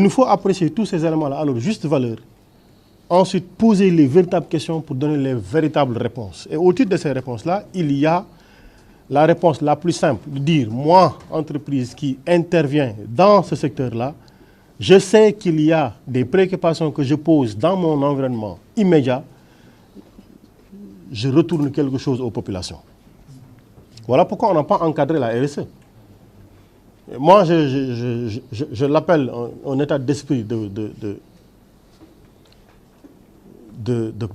Il nous faut apprécier tous ces éléments-là à leur juste valeur, ensuite poser les véritables questions pour donner les véritables réponses. Et au titre de ces réponses-là, il y a la réponse la plus simple, de dire, moi, entreprise qui intervient dans ce secteur-là, je sais qu'il y a des préoccupations que je pose dans mon environnement immédiat, je retourne quelque chose aux populations. Voilà pourquoi on n'a pas encadré la RSE. Moi, je l'appelle un état d'esprit de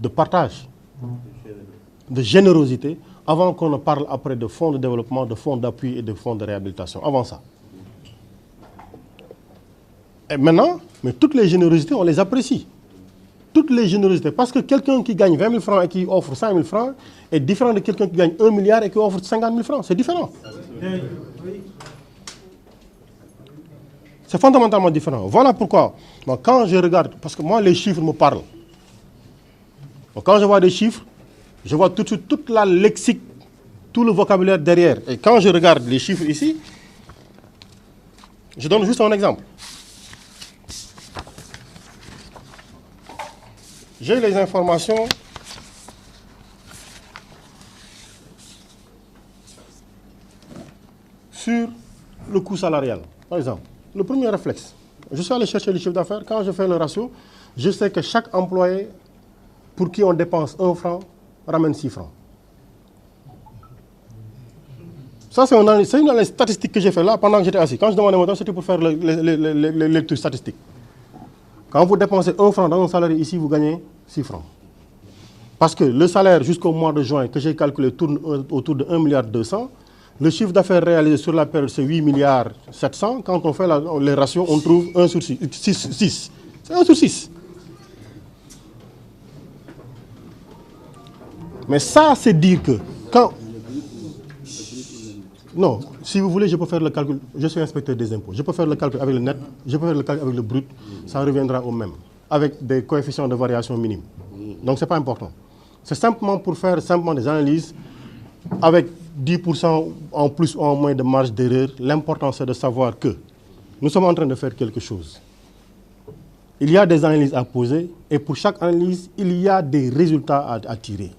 partage, de générosité, avant qu'on ne parle après de fonds de développement, de fonds d'appui et de fonds de réhabilitation. Avant ça. Et maintenant, mais toutes les générosités, on les apprécie. Toutes les générosités. Parce que quelqu'un qui gagne 20 000 francs et qui offre 5 000 francs est différent de quelqu'un qui gagne 1 milliard et qui offre 50 000 francs. C'est différent. C'est fondamentalement différent. Voilà pourquoi, moi, quand je regarde, parce que moi, les chiffres me parlent. Donc, quand je vois des chiffres, je vois tout de suite toute la lexique, tout le vocabulaire derrière. Et quand je regarde les chiffres ici, je donne juste un exemple. J'ai les informations sur le coût salarial. Par exemple, le premier réflexe, je suis allé chercher le chiffre d'affaires. Quand je fais le ratio, je sais que chaque employé pour qui on dépense 1 franc ramène 6 francs. Ça, c'est une analyse statistique que j'ai fait là pendant que j'étais assis. Quand je demandais mon temps, c'était pour faire les lectures statistiques. Quand vous dépensez 1 franc dans un salarié ici, vous gagnez 6 francs. Parce que le salaire jusqu'au mois de juin que j'ai calculé tourne autour de 1 milliard 200. Le chiffre d'affaires réalisé sur la période, c'est 8 milliards 700. Quand on fait les ratios, on trouve 1 sur 6. C'est 1 sur 6. Mais ça, c'est dire que quand... Non, si vous voulez, je peux faire le calcul. Je suis inspecteur des impôts. Je peux faire le calcul avec le net, je peux faire le calcul avec le brut. Ça reviendra au même, avec des coefficients de variation minimes. Donc, ce n'est pas important. C'est simplement pour faire des analyses avec 10% en plus ou en moins de marge d'erreur. L'important, c'est de savoir que nous sommes en train de faire quelque chose. Il y a des analyses à poser et pour chaque analyse, il y a des résultats à tirer.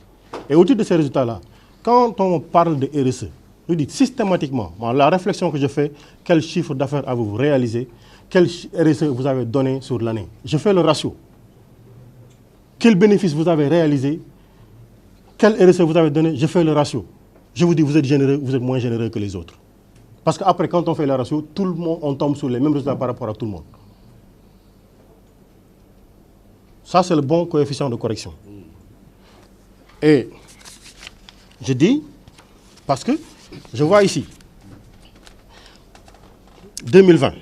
Et au titre de ces résultats-là, quand on parle de RSE, je dis systématiquement, la réflexion que je fais, quel chiffre d'affaires avez-vous réalisé, quel RSE vous avez donné sur l'année. Je fais le ratio. Quel bénéfice vous avez réalisé, quel RSE vous avez donné, je fais le ratio. Je vous dis, vous êtes généreux, vous êtes moins généreux que les autres. Parce qu'après, quand on fait le ratio, tout le monde, on tombe sur les mêmes résultats par rapport à tout le monde. Ça, c'est le bon coefficient de correction. Et je dis, parce que je vois ici, 2020.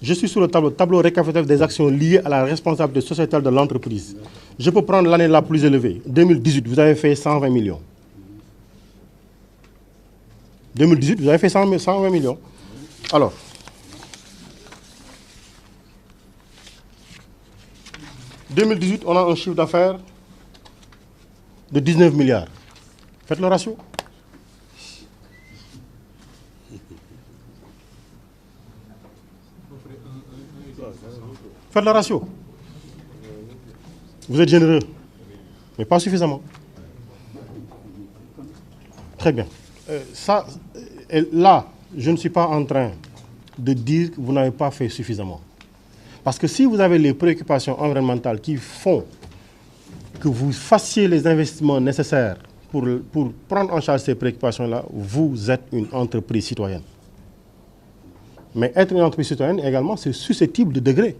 Je suis sur le tableau récapitulatif des actions liées à la responsabilité sociétale de l'entreprise. Je peux prendre l'année la plus élevée. 2018, vous avez fait 120 millions. 2018, vous avez fait 120 millions. Alors, en 2018, on a un chiffre d'affaires de 19 milliards. Faites le ratio. Faites le ratio. Vous êtes généreux, mais pas suffisamment. Très bien. Là, je ne suis pas en train de dire que vous n'avez pas fait suffisamment. Parce que si vous avez les préoccupations environnementales qui font que vous fassiez les investissements nécessaires pour prendre en charge ces préoccupations-là, vous êtes une entreprise citoyenne. Mais être une entreprise citoyenne, également, c'est susceptible de degrés.